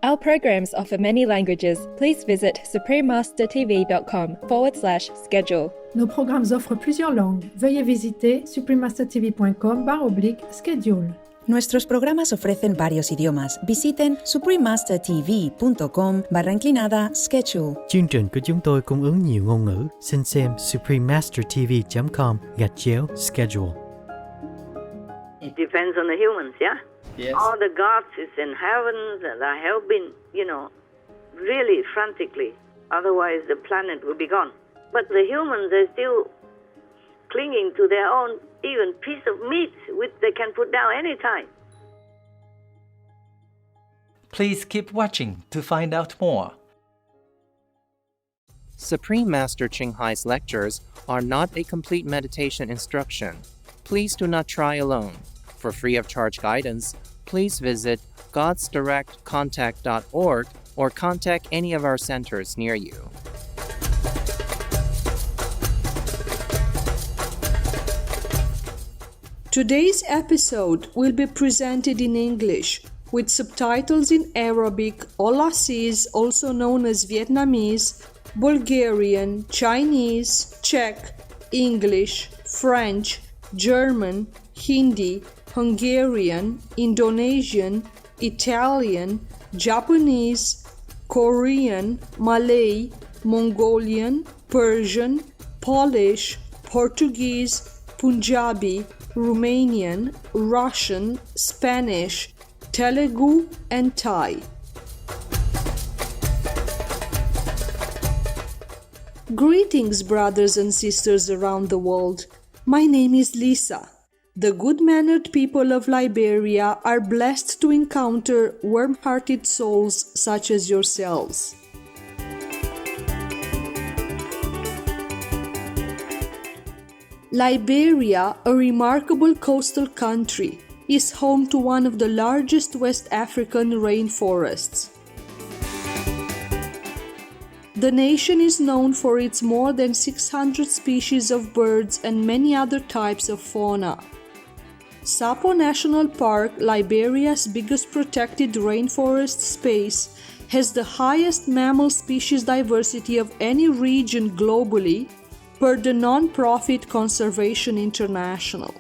Our programs offer many languages. Please visit suprememastertv.com/schedule. Nos programmes offrent plusieurs langues. Veuillez visiter suprememastertv.com/schedule. Nuestros programas ofrecen varios idiomas. Visiten suprememastertv.com/schedule. Chương trình của chúng tôi cung ứng nhiều ngôn ngữ. Xin xem suprememastertv.com/schedule. It depends on the humans, yeah? Yes. All the gods is in heaven that are helping, really frantically. Otherwise the planet will be gone. But the humans are still clinging to their own even piece of meat which they can put down anytime. Please keep watching to find out more. Supreme Master Ching Hai's lectures are not a complete meditation instruction. Please do not try alone. For free of charge guidance, please visit godsdirectcontact.org or contact any of our centers near you. Today's episode will be presented in English with subtitles in Arabic, Aulasese, also known as Vietnamese, Bulgarian, Chinese, Czech, English, French, German, Hindi, Hungarian, Indonesian, Italian, Japanese, Korean, Malay, Mongolian, Persian, Polish, Portuguese, Punjabi, Romanian, Russian, Spanish, Telugu, and Thai. Greetings, brothers and sisters around the world. My name is Lisa. The good-mannered people of Liberia are blessed to encounter warm-hearted souls such as yourselves. Liberia, a remarkable coastal country, is home to one of the largest West African rainforests. The nation is known for its more than 600 species of birds and many other types of fauna. Sapo National Park, Liberia's biggest protected rainforest space, has the highest mammal species diversity of any region globally, per the non-profit Conservation International.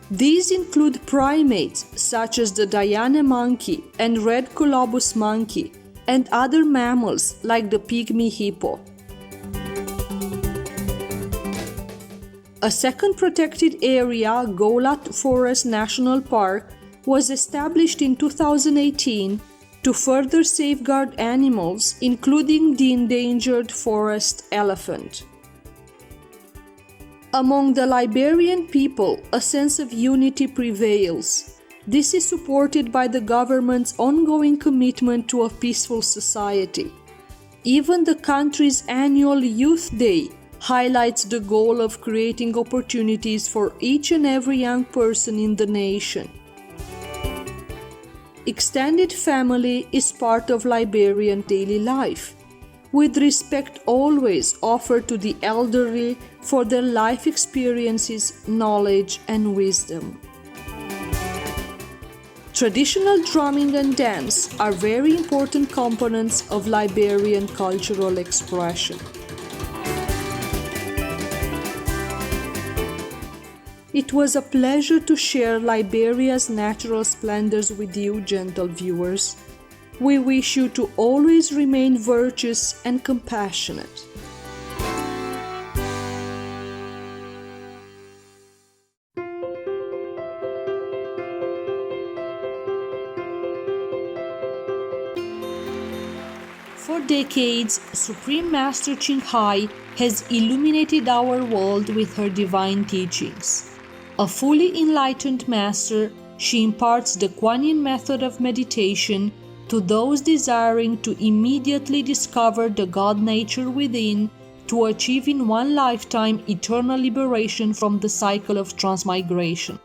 These include primates such as the Diana monkey and red colobus monkey, and other mammals like the pygmy hippo. A second protected area, Goulat Forest National Park, was established in 2018 to further safeguard animals, including the endangered forest elephant. Among the Liberian people, a sense of unity prevails. This is supported by the government's ongoing commitment to a peaceful society. Even the country's annual Youth Day highlights the goal of creating opportunities for each and every young person in the nation. Extended family is part of Liberian daily life, with respect always offered to the elderly for their life experiences, knowledge, and wisdom. Traditional drumming and dance are very important components of Liberian cultural expression. It was a pleasure to share Liberia's natural splendors with you, gentle viewers. We wish you to always remain virtuous and compassionate. For decades, Supreme Master Ching Hai has illuminated our world with her divine teachings. A fully enlightened master, she imparts the Kuan Yin method of meditation to those desiring to immediately discover the God nature within, to achieve in one lifetime eternal liberation from the cycle of transmigration.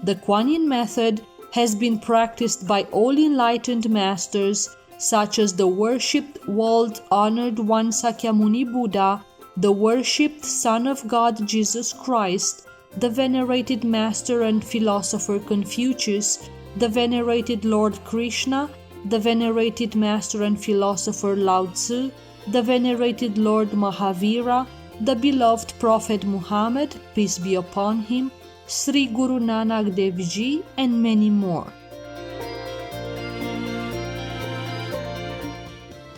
The Kuan Yin method has been practiced by all enlightened masters such as the worshipped world-honored one Sakyamuni Buddha, the worshipped Son of God Jesus Christ, the venerated master and philosopher Confucius, the venerated Lord Krishna, the venerated Master and Philosopher Lao Tzu, the venerated Lord Mahavira, the beloved Prophet Muhammad, peace be upon him, Sri Guru Nanak Dev Ji, and many more.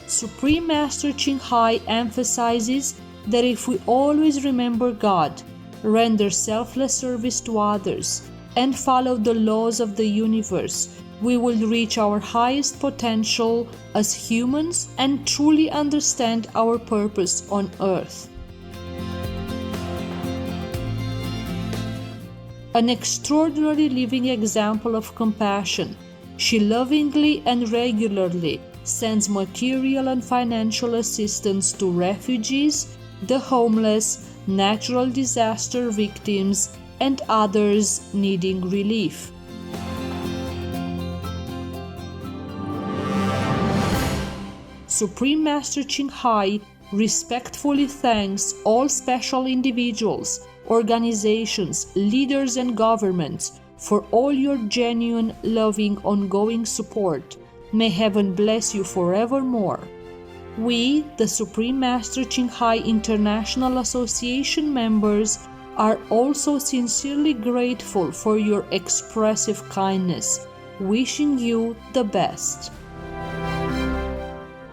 Supreme Master Ching Hai emphasizes that if we always remember God, render selfless service to others, and follow the laws of the universe, we will reach our highest potential as humans and truly understand our purpose on earth. An extraordinary living example of compassion, she lovingly and regularly sends material and financial assistance to refugees, the homeless, natural disaster victims, and others needing relief. Supreme Master Ching Hai respectfully thanks all special individuals, organizations, leaders, and governments for all your genuine, loving, ongoing support. May heaven bless you forevermore. We, the Supreme Master Ching Hai International Association members, are also sincerely grateful for your expressive kindness, wishing you the best.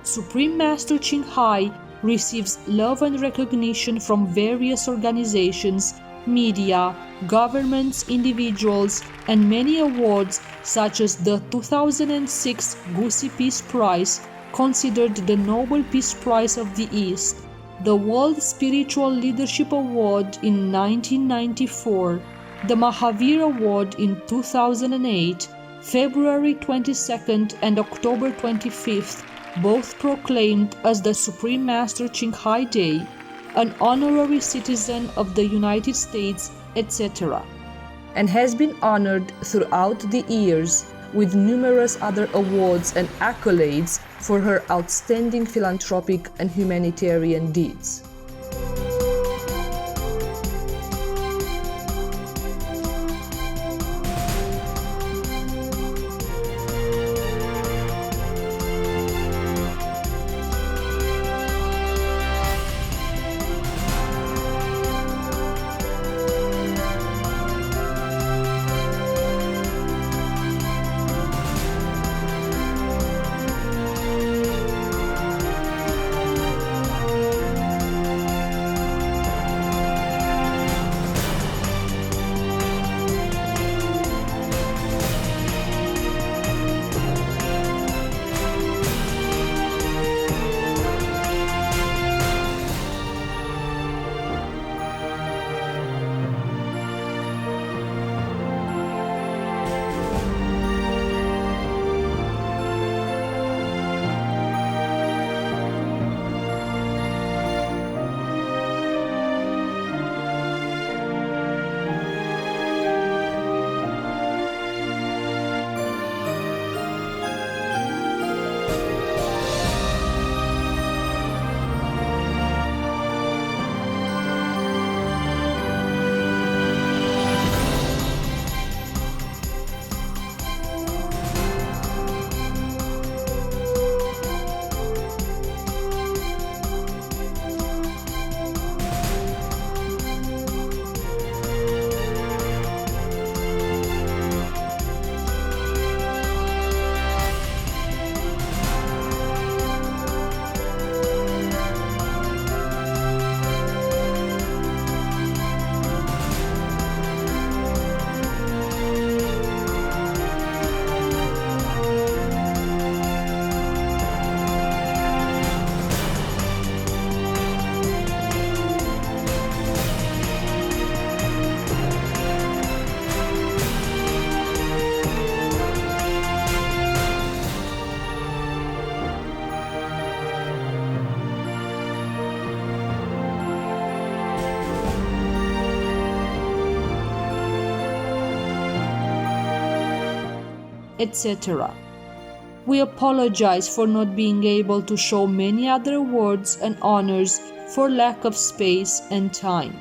Supreme Master Ching Hai receives love and recognition from various organizations, media, governments, individuals, and many awards such as the 2006 Gusi Peace Prize, considered the Nobel Peace Prize of the East, the World Spiritual Leadership Award in 1994, the Mahavir Award in 2008, February 22nd and October 25th, both proclaimed as the Supreme Master Ching Hai Day, an honorary citizen of the United States, etc., and has been honored throughout the years with numerous other awards and accolades for her outstanding philanthropic and humanitarian deeds. etc. We apologize for not being able to show many other awards and honors for lack of space and time.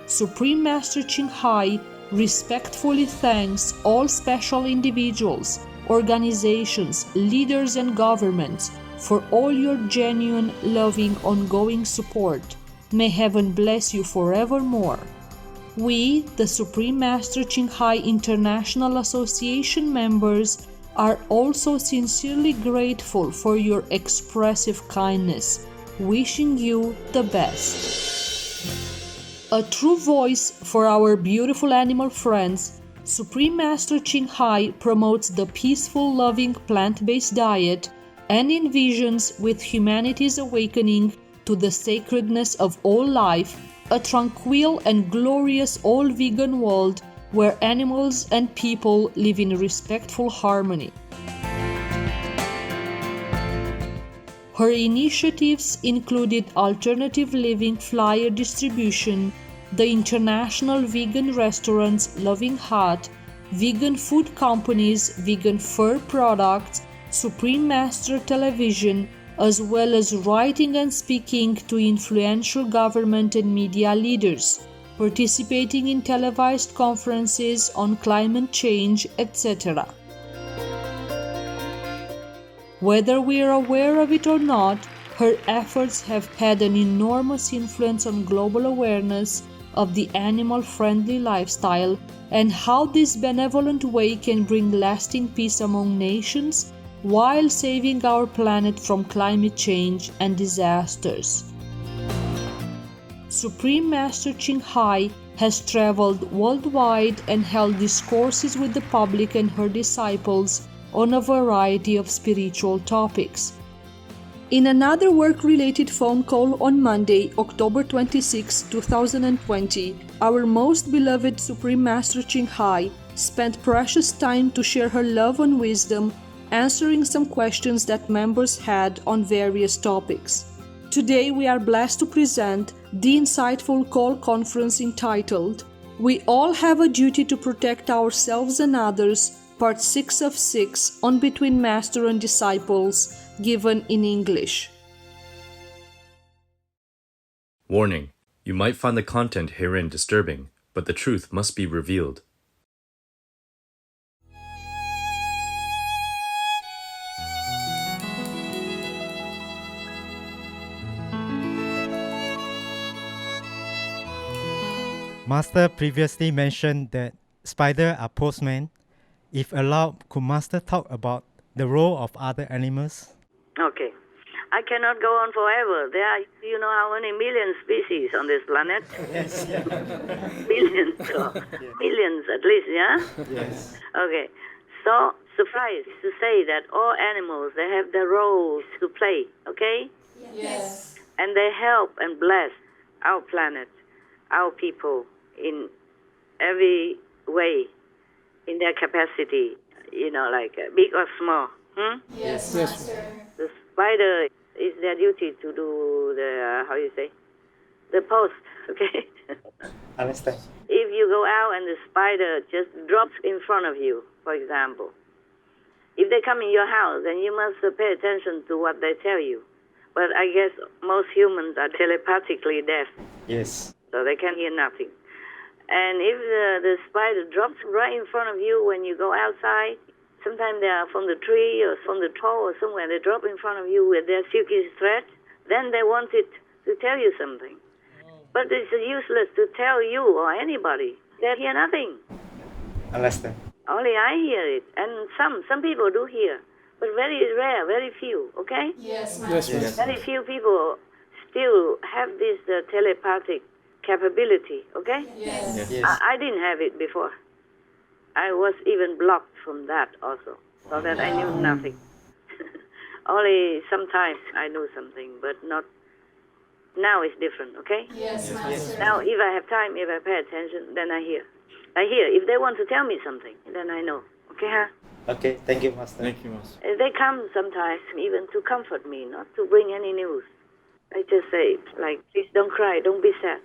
Supreme Master Ching Hai respectfully thanks all special individuals, organizations, leaders, and governments for all your genuine, loving, ongoing support. May heaven bless you forevermore. We, the Supreme Master Qinghai International Association members, are also sincerely grateful for your expressive kindness, wishing you the best. A true voice for our beautiful animal friends, Supreme Master Qinghai promotes the peaceful, loving plant-based diet and envisions, with humanity's awakening to the sacredness of all life, a tranquil and glorious all-vegan world where animals and people live in respectful harmony. Her initiatives included alternative living flyer distribution, the International Vegan Restaurants Loving Heart, vegan food companies, vegan fur products, Supreme Master Television, as well as writing and speaking to influential government and media leaders, participating in televised conferences on climate change, etc. Whether we are aware of it or not, her efforts have had an enormous influence on global awareness of the animal-friendly lifestyle and how this benevolent way can bring lasting peace among nations while saving our planet from climate change and disasters. Supreme Master Qinghai has traveled worldwide and held discourses with the public and her disciples on a variety of spiritual topics. In another work-related phone call on Monday, October 26, 2020, our most beloved Supreme Master Qinghai spent precious time to share her love and wisdom, answering some questions that members had on various topics. Today we are blessed to present the insightful call conference entitled "We All Have a Duty to Protect Ourselves and Others," Part 6 of 6 on Between Master and Disciples, given in English. Warning: you might find the content herein disturbing, but the truth must be revealed. Master previously mentioned that spiders are postmen. If allowed, could Master talk about the role of other animals? Okay. I cannot go on forever. There are, you know how many million species on this planet? Yes. Billions, or millions at least, yeah? Yes. Okay. So, suffice to say that all animals, they have their roles to play, okay? Yes. And they help and bless our planet, our people, in every way, in their capacity, you know, like big or small. Yes, Master. The spider is their duty to do the, how you say, the post, okay? Understand. If you go out and the spider just drops in front of you, for example, if they come in your house, then you must pay attention to what they tell you. But I guess most humans are telepathically deaf. Yes. So they can hear nothing. And if the spider drops right in front of you when you go outside, sometimes they are from the tree or from the toe or somewhere, they drop in front of you with their silky thread, then they want it to tell you something. But it's useless to tell you or anybody. They hear nothing. Understand. Only I hear it. And some people do hear, but very rare, very few, okay? Yes, Master. Yes. Very few people still have this telepathic capability, okay? Yes. Yes. I didn't have it before. I was even blocked from that also, so that I knew nothing. Only sometimes I knew something, but not. Now it's different, okay? Yes, Master. Now if I have time, if I pay attention, then I hear. I hear. If they want to tell me something, then I know. Okay, huh? Okay, thank you, Master. Thank you, Master. They come sometimes even to comfort me, not to bring any news. I just say, like, please don't cry, don't be sad.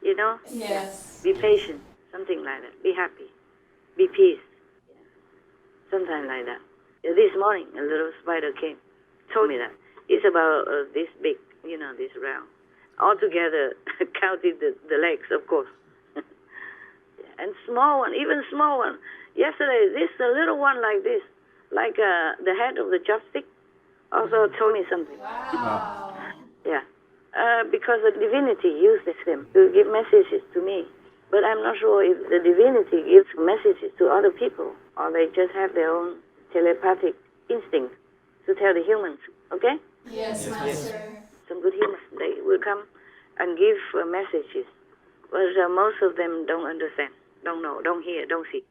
You know? Yes. Be patient, something like that. Be happy. Be peace. Something like that. This morning, a little spider came, told me that. It's about this big, you know, this round. Altogether, counted the legs, of course. Yeah. and small one, even small one. Yesterday, this a little one like this, like the head of the chopstick, also told me something. Yeah, because the divinity uses them to give messages to me. But I'm not sure if the divinity gives messages to other people or they just have their own telepathic instinct to tell the humans, okay? Yes, Master. Some good humans, they will come and give messages. But most of them don't understand, don't know, don't hear, don't see.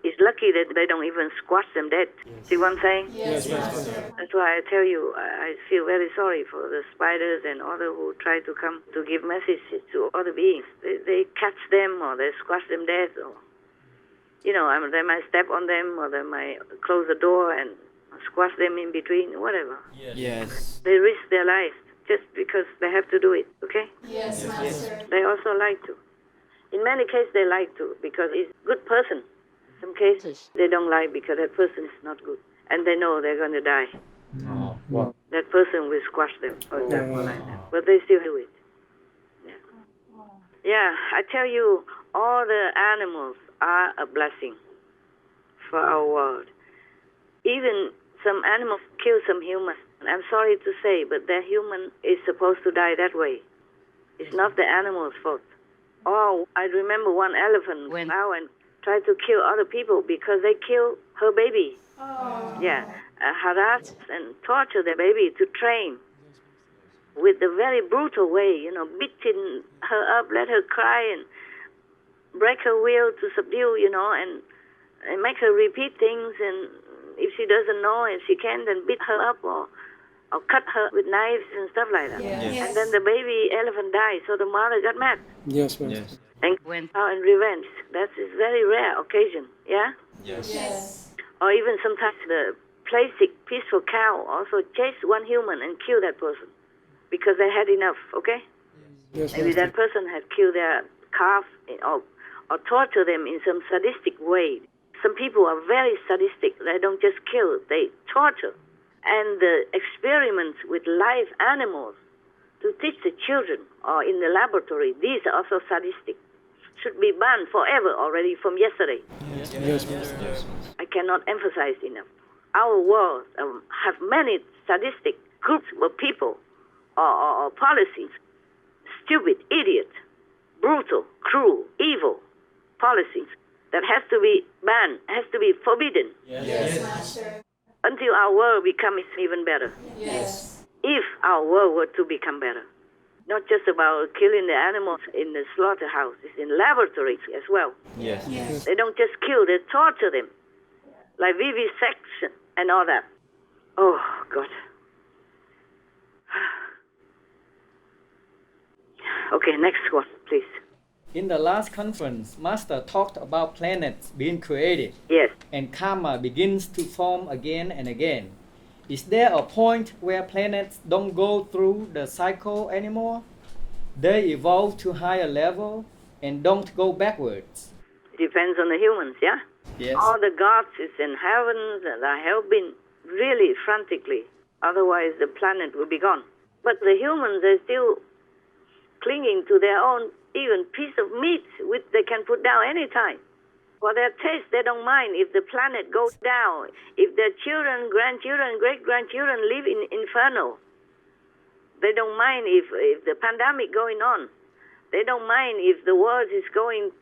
It's lucky that they don't even squash them dead. See what I'm saying? Yes, Master. That's why I tell you, I feel very sorry for the spiders and others who try to come to give messages to other beings. They catch them or they squash them dead, or they might step on them or they might close the door and squash them in between, whatever. Yes. They risk their lives just because they have to do it, okay? Yes, Master. They also like to. In many cases, they like to because it's a good person. Some cases, they don't like because that person is not good. And they know they're going to die. Oh, wow. That person will squash them, for example, like that. But they still do it. Yeah, I tell you, all the animals are a blessing for our world. Even some animals kill some humans. I'm sorry to say, but that human is supposed to die that way. It's not the animal's fault. Oh, I remember one elephant went out and tried to kill other people because they killed her baby. Oh. Yeah, harass and torture the baby to train with a very brutal way, beating her up, let her cry and break her will to subdue, and make her repeat things, and if she doesn't know and she can, then beat her up or cut her with knives and stuff like that. Yes. And then the baby elephant died, so the mother got mad. Yes, Master. And went out in revenge. That is very rare occasion, yeah? Yes. Or even sometimes the plastic peaceful cow also chased one human and killed that person because they had enough, okay? Yes, Maybe that person had killed their calf or torture them in some sadistic way. Some people are very sadistic. They don't just kill, they torture. And the experiments with live animals to teach the children or in the laboratory, these are also sadistic. Should be banned forever already from yesterday. Yes, Master. I cannot emphasize enough. Our world have many sadistic groups of people or policies. Stupid, idiot, brutal, cruel, evil policies that has to be banned, has to be forbidden. Yes, Master. Until our world becomes even better. Yes. If our world were to become better. Not just about killing the animals in the slaughterhouse, it's in laboratories as well. Yes. They don't just kill, they torture them. Like vivisection and all that. Oh, God. Okay, next one, please. In the last conference, Master talked about planets being created. Yes. And karma begins to form again and again. Is there a point where planets don't go through the cycle anymore? They evolve to higher level and don't go backwards. Depends on the humans, yeah? Yes. All the gods is in heavens and are helping really frantically. Otherwise, the planet will be gone. But the humans, they're still clinging to their own even piece of meat, which they can put down any time. For their taste, they don't mind if the planet goes down, if their children, grandchildren, great-grandchildren live in inferno. They don't mind if the pandemic going on. They don't mind if the world is going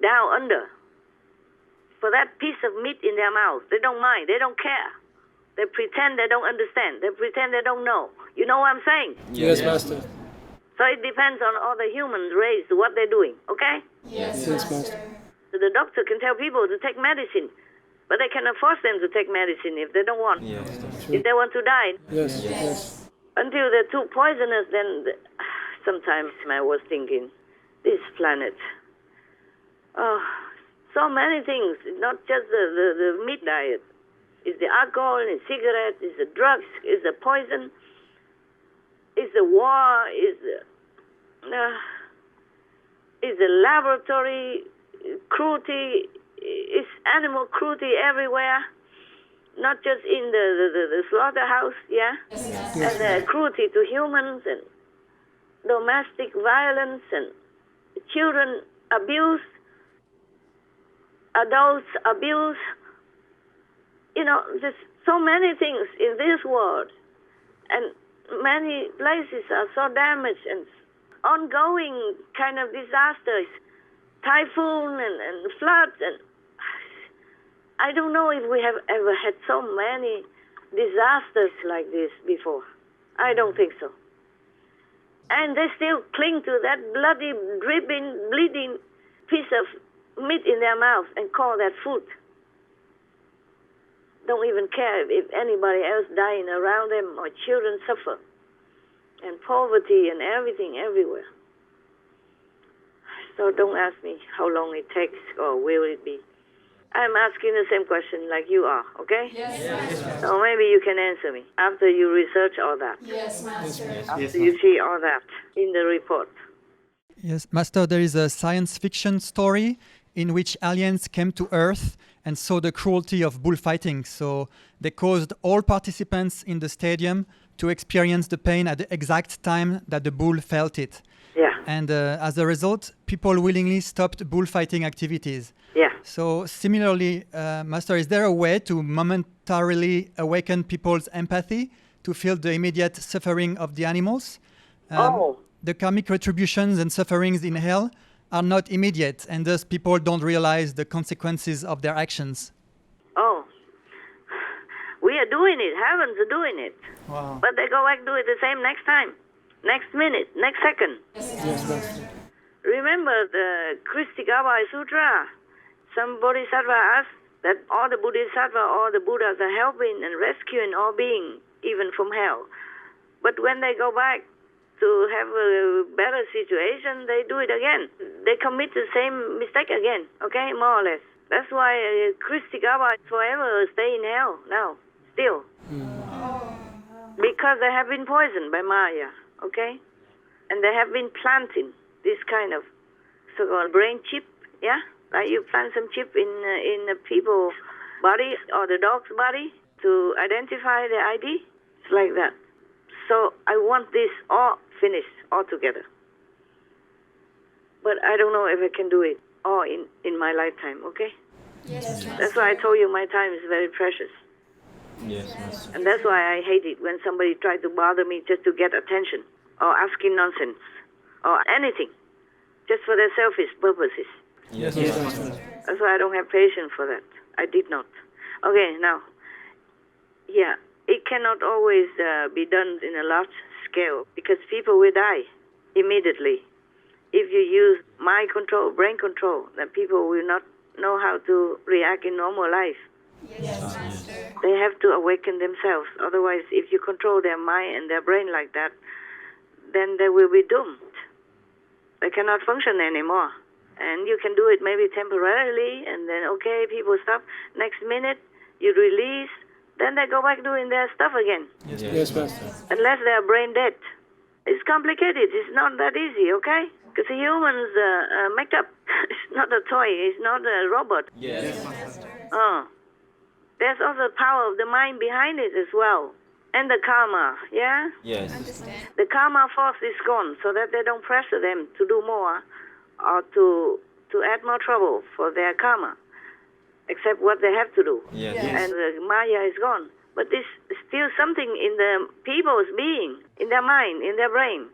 down under. For that piece of meat in their mouth, they don't mind, they don't care. They pretend they don't understand, they pretend they don't know. You know what I'm saying? Yes, Master. So it depends on all the human race, what they're doing, okay? Yes, Master. So the doctor can tell people to take medicine, but they cannot force them to take medicine if they don't want. If they want to die. Yes. Until they're too poisonous, then sometimes I was thinking, this planet, so many things, not just the meat diet. It's the alcohol, it's cigarettes, it's the drugs, it's the poison, it's the war, it's the laboratory cruelty, it's animal cruelty everywhere, not just in the slaughterhouse, yeah? And cruelty to humans and domestic violence and children abuse. adults abuse. There's so many things in this world, and many places are so damaged and ongoing kind of disasters, typhoon and floods, and I don't know if we have ever had so many disasters like this before. I don't think so. And they still cling to that bloody, dripping, bleeding piece of meat in their mouth and call that food. Don't even care if anybody else dying around them or children suffer. And poverty and everything everywhere. So don't ask me how long it takes or will it be. I'm asking the same question like you are, okay? Yes. So maybe you can answer me after you research all that. Yes, Master. After you see all that in the report. Yes, Master, there is a science fiction story in which aliens came to Earth and saw the cruelty of bullfighting. So they caused all participants in the stadium to experience the pain at the exact time that the bull felt it. Yeah. And as a result, people willingly stopped bullfighting activities. Yeah. So similarly, Master, is there a way to momentarily awaken people's empathy to feel the immediate suffering of the animals? The karmic retributions and sufferings in hell are not immediate, and thus people don't realize the consequences of their actions. Oh. We are doing it. Heavens are doing it. Wow. But they go back do it the same next time, next minute, next second. Yes, Master. Remember the Kristigawai Sutra? Some bodhisattva asked that all the bodhisattva, all the Buddhas are helping and rescuing all beings, even from hell. But when they go back to have a better situation, they do it again. They commit the same mistake again, okay, more or less. That's why Kristigawai forever stay in hell now, still. Because they have been poisoned by Maya, okay? And they have been planting this kind of so-called brain chip, yeah? Like you plant some chip in the people's body or the dog's body to identify the ID. It's like that. So I want this all finished altogether. But I don't know if I can do it all in my lifetime, okay? Yes. That's why I told you my time is very precious. Yes, Master. And that's why I hate it when somebody tries to bother me just to get attention or asking nonsense or anything just for their selfish purposes. Yes, Master. That's why I don't have patience for that. I did not. Okay, now, yeah, it cannot always be done in a large scale because people will die immediately. If you use mind control, brain control, then people will not know how to react in normal life. Yes, Master. They have to awaken themselves. Otherwise, if you control their mind and their brain like that, then they will be doomed. They cannot function anymore. And you can do it maybe temporarily, and then, okay, people stop. Next minute, you release. Then they go back doing their stuff again. Yes, Master. Unless they are brain dead. It's complicated. It's not that easy, okay? Because the humans make up. It's not a toy. It's not a robot. Yes. There's also the power of the mind behind it as well. And the karma, yeah? Yes. The karma force is gone so that they don't pressure them to do more or to add more trouble for their karma, except what they have to do. Yes. And the Maya is gone. But there's still something in the people's being, in their mind, in their brain,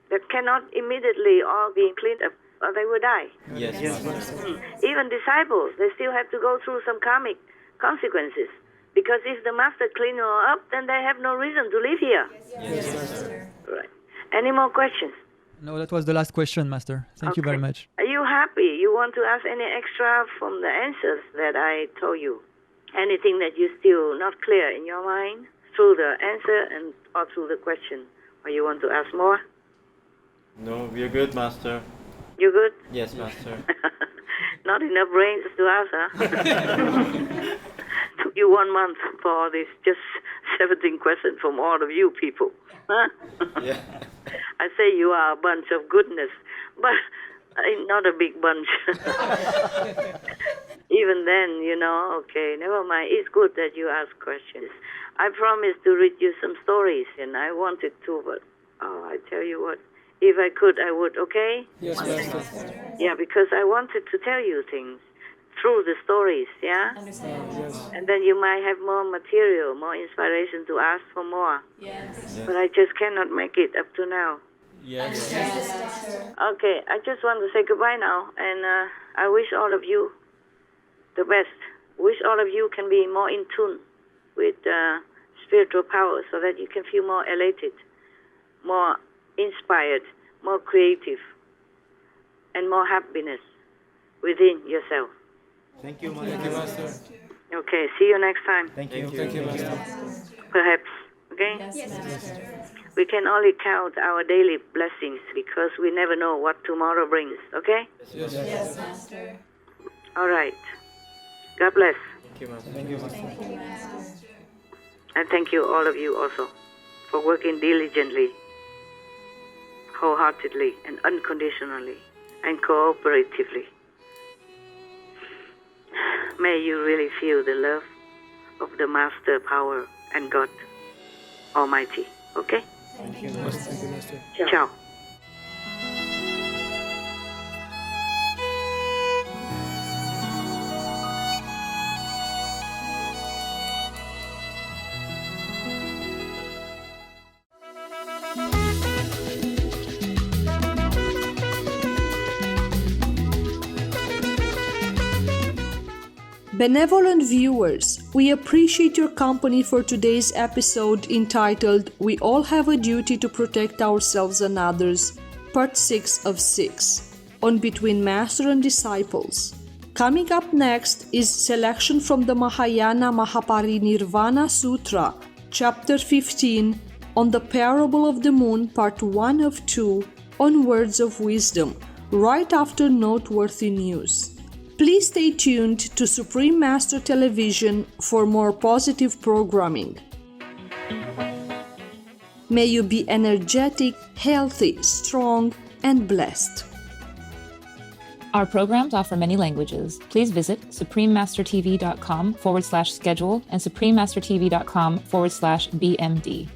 that cannot immediately all be cleaned up or they will die. Yes. Master. Even disciples, they still have to go through some karmic consequences. Because if the master clean all up, then they have no reason to live here. Yes, Master. Right. Any more questions? No, that was the last question, Master. Thank you very much. Are you happy? You want to ask any extra from the answers that I told you? Anything that you still not clear in your mind through the answer and or through the question? Or you want to ask more? No, we are good, Master. You good? Yes, Master. Not enough brains to ask, huh? Took you 1 month for all this, just 17 questions from all of you people. Huh? Yeah. I say you are a bunch of goodness, but not a big bunch. Even then, okay, never mind. It's good that you ask questions. I promised to read you some stories, and I wanted to, but, I tell you what, if I could, I would, okay? Yes, Master. Yeah, because I wanted to tell you things through the stories, yeah? And then you might have more material, more inspiration to ask for more. But I just cannot make it up to now. Okay, I just want to say goodbye now, and I wish all of you the best. Wish all of you can be more in tune with spiritual power so that you can feel more elated, more inspired, more creative, and more happiness within yourself. Thank you, Master. Okay, see you next time. Thank you, Master. Perhaps, okay? Yes, Master. We can only count our daily blessings because we never know what tomorrow brings, okay? Yes, Master. All right. God bless. Thank you, Master. Thank you, Master. And thank you, all of you also, for working diligently, wholeheartedly, and unconditionally, and cooperatively. May you really feel the love of the Master Power and God Almighty. Okay? Thank you, Master. Ciao. Benevolent viewers, we appreciate your company for today's episode entitled We All Have a Duty to Protect Ourselves and Others, Part 6 of 6, on Between Master and Disciples. Coming up next is selection from the Mahayana Mahaparinirvana Sutra, Chapter 15, on the Parable of the Moon, Part 1 of 2, on Words of Wisdom, right after noteworthy news. Please stay tuned to Supreme Master Television for more positive programming. May you be energetic, healthy, strong, and blessed. Our programs offer many languages. Please visit suprememastertv.com/schedule and suprememastertv.com/BMD.